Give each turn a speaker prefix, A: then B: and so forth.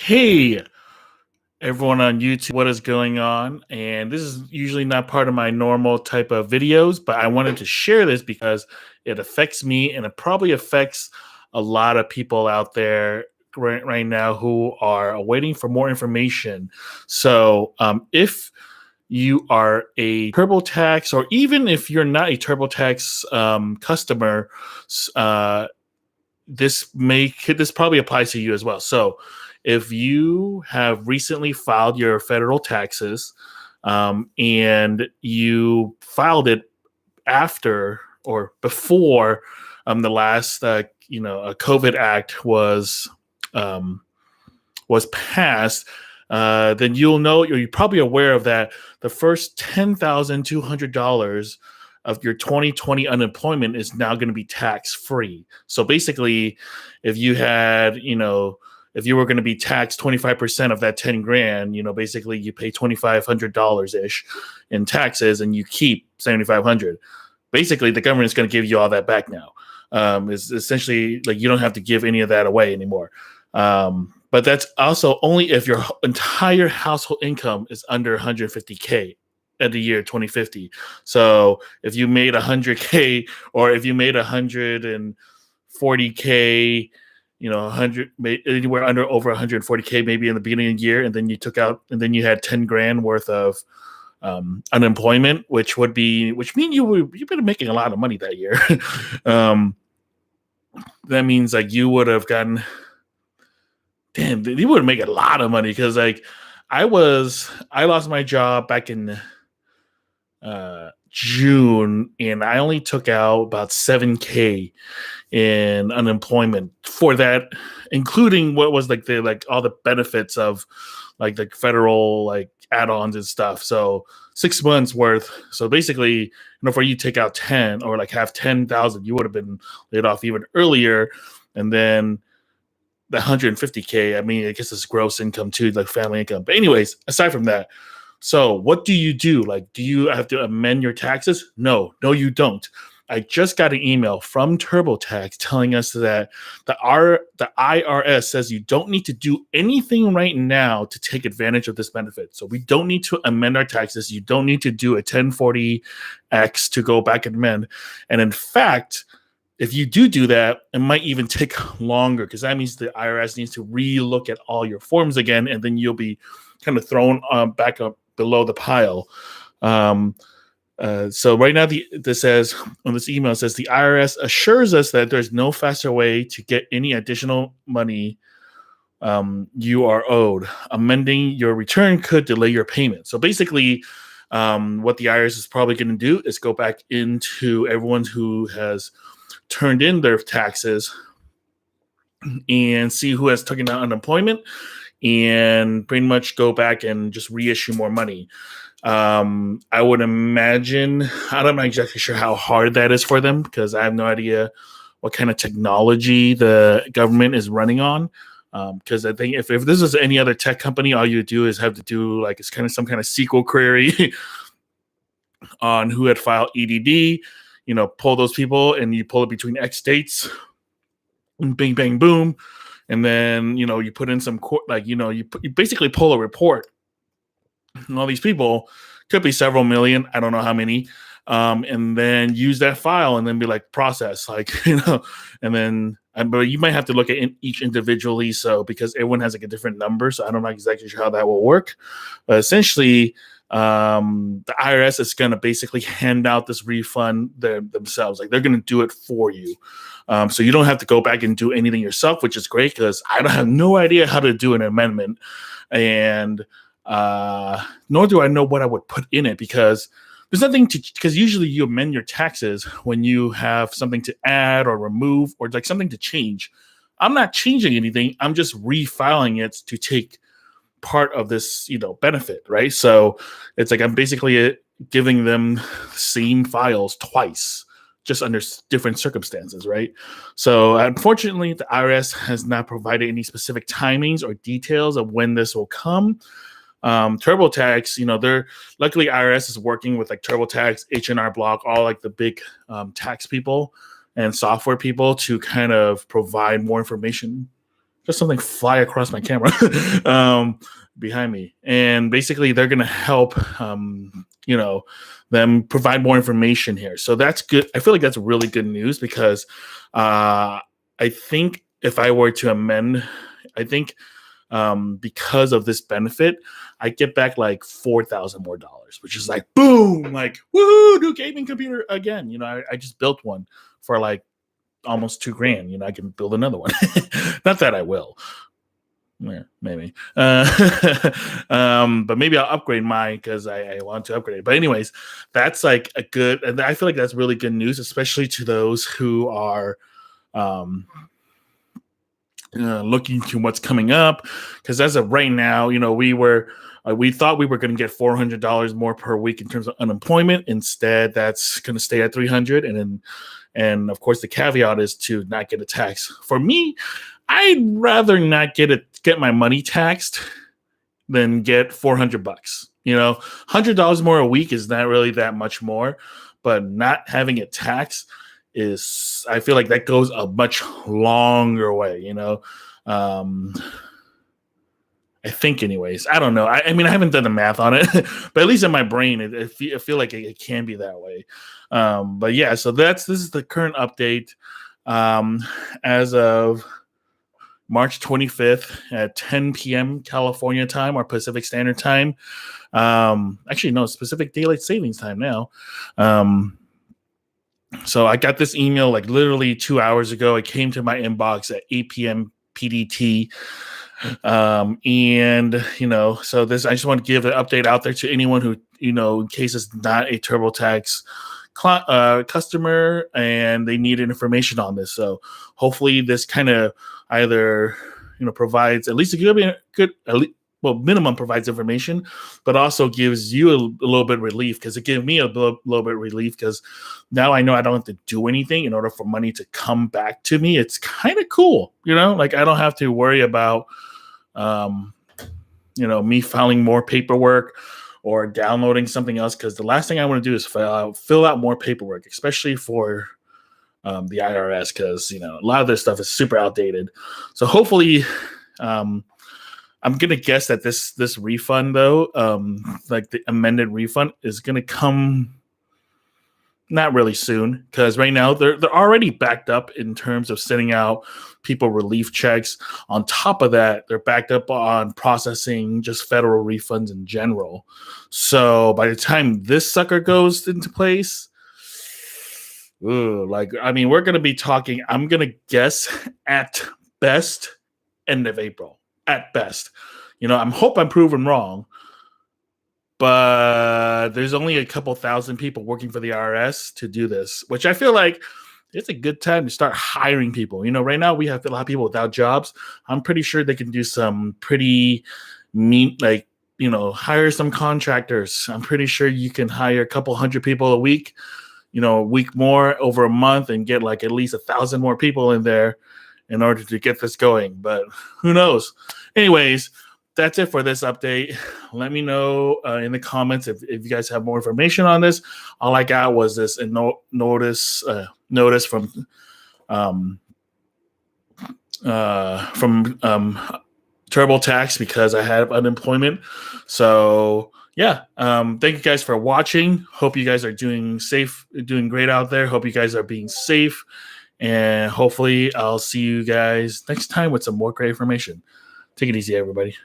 A: Hey, everyone on YouTube, what is going on? And this is usually not part of my normal type of videos, but I wanted to share this because it affects me and it probably affects a lot of people out there right now who are waiting for more information. So, if you are a TurboTax, or even if you're not a TurboTax customer, uh, this probably applies to you as well. So if you have recently filed your federal taxes, and you filed it after or before the last a COVID Act um, was passed, then you'll know, you're probably aware of that. The first $10,200 of your 2020 unemployment is now going to be tax free. So basically, if you had, if you were going to be taxed 25% of that 10 grand, basically you pay $2,500 ish in taxes and you keep 7,500. Basically, the government is going to give you all that back now. It's essentially like you don't have to give any of that away anymore. But that's also only if your entire household income is under 150K at the year 2050. So if you made 100K, or if you made 140K, 100, anywhere under over 140K, maybe in the beginning of the year, and then you took out, and then you had 10 grand worth of unemployment, which means you've been making a lot of money that year. That means like you would have gotten, you would make a lot of money, because like I lost my job back in June, and I only took out about 7K in unemployment for that, including what was like all the benefits of like the federal like add-ons and stuff. So 6 months worth. So basically, for you to take out 10 or like have 10,000, you would have been laid off even earlier. And then the 150K, I mean, I guess it's gross income too, like family income. But anyways, aside from that, so what do you do? Like, do you have to amend your taxes? No, you don't. I just got an email from TurboTax telling us that the IRS says you don't need to do anything right now to take advantage of this benefit. So we don't need to amend our taxes. You don't need to do a 1040X to go back and amend. And in fact, if you do that, it might even take longer, because that means the IRS needs to re-look at all your forms again, and then you'll be kind of thrown back up below the pile. So right now, this says on this email, it says the IRS assures us that there's no faster way to get any additional money you are owed. Amending your return could delay your payment. So basically, what the IRS is probably going to do is go back into everyone who has turned in their taxes and see who has taken out unemployment, and pretty much go back and just reissue more money. I would imagine, I'm not exactly sure how hard that is for them, because I have no idea what kind of technology the government is running on. Because I think if this is any other tech company, all you do is have to do like it's kind of some kind of SQL query on who had filed EDD, pull those people, and you pull it between X dates, and bing, bang, boom. And then, you put in some, you basically pull a report. And all these people, could be several million, I don't know how many, and then use that file and then be like process, and then, but you might have to look at each individually. So because everyone has like a different number, so I don't know exactly sure how that will work. But essentially, the IRS is going to basically hand out this refund themselves. Like they're going to do it for you. So you don't have to go back and do anything yourself, which is great, because I don't have no idea how to do an amendment, and nor do I know what I would put in it, because there's nothing because usually you amend your taxes when you have something to add or remove, or like something to change. I'm not changing anything. I'm just refiling it to take part of this, benefit, right? So it's like I'm basically giving them the same files twice, just under different circumstances, right? So unfortunately, the IRS has not provided any specific timings or details of when this will come. TurboTax, they're luckily IRS is working with like TurboTax, H&R Block, all like the big tax people and software people to kind of provide more information just something fly across my camera behind me. And basically, they're going to help, them provide more information here. So that's good. I feel like that's really good news because I think if I were to amend, I think because of this benefit, I get back like $4,000 more, which is like boom, like woohoo, new gaming computer again. I just built one for like almost $2,000. I can build another one. Not that I will. Yeah, maybe. But maybe I'll upgrade mine because I want to upgrade it. But anyways, that's like a good, and I feel like that's really good news, especially to those who are looking to what's coming up. Because as of right now, we thought we were going to get $400 more per week in terms of unemployment. Instead, that's going to stay at $300, and of course the caveat is to not get a tax. For me, I'd rather not get my money taxed than get $400. $100 more a week is not really that much more, but not having it taxed is, I feel like that goes a much longer way. I think, anyways. I don't know. I mean, I haven't done the math on it, but at least in my brain, I feel like it can be that way. But yeah, so this is the current update as of March 25th at 10 p.m. California time or Pacific Standard Time. Actually, no, it's Pacific Daylight Savings Time now. So I got this email like literally 2 hours ago. It came to my inbox at 8 p.m. PDT. So this, I just want to give an update out there to anyone who, in case it's not a TurboTax customer and they need information on this. So hopefully this kind of either, provides at least a good minimum provides information, but also gives you a little bit of relief, because it gave me a little bit of relief because now I know I don't have to do anything in order for money to come back to me. It's kind of cool, like I don't have to worry about, me filing more paperwork or downloading something else, because the last thing I want to do is fill out more paperwork, especially for the IRS, because a lot of this stuff is super outdated. So hopefully, I'm gonna guess that this refund though, like the amended refund, is gonna come not really soon, because right now they're already backed up in terms of sending out people relief checks. On top of that, they're backed up on processing just federal refunds in general. So by the time this sucker goes into place, we're gonna be talking, I'm gonna guess at best end of April. At best. I'm proven wrong, but there's only a couple thousand people working for the IRS to do this, which I feel like it's a good time to start hiring people. Right now we have a lot of people without jobs. I'm pretty sure they can do some pretty mean, hire some contractors. I'm pretty sure you can hire a couple hundred people a week, a week more over a month, and get like at least 1,000 more people in there in order to get this going. But who knows? Anyways, that's it for this update. Let me know in the comments if you guys have more information on this. All I got was this notice from TurboTax because I have unemployment. So yeah, thank you guys for watching. Hope you guys are doing great out there. Hope you guys are being safe. And hopefully I'll see you guys next time with some more great information. Take it easy, everybody.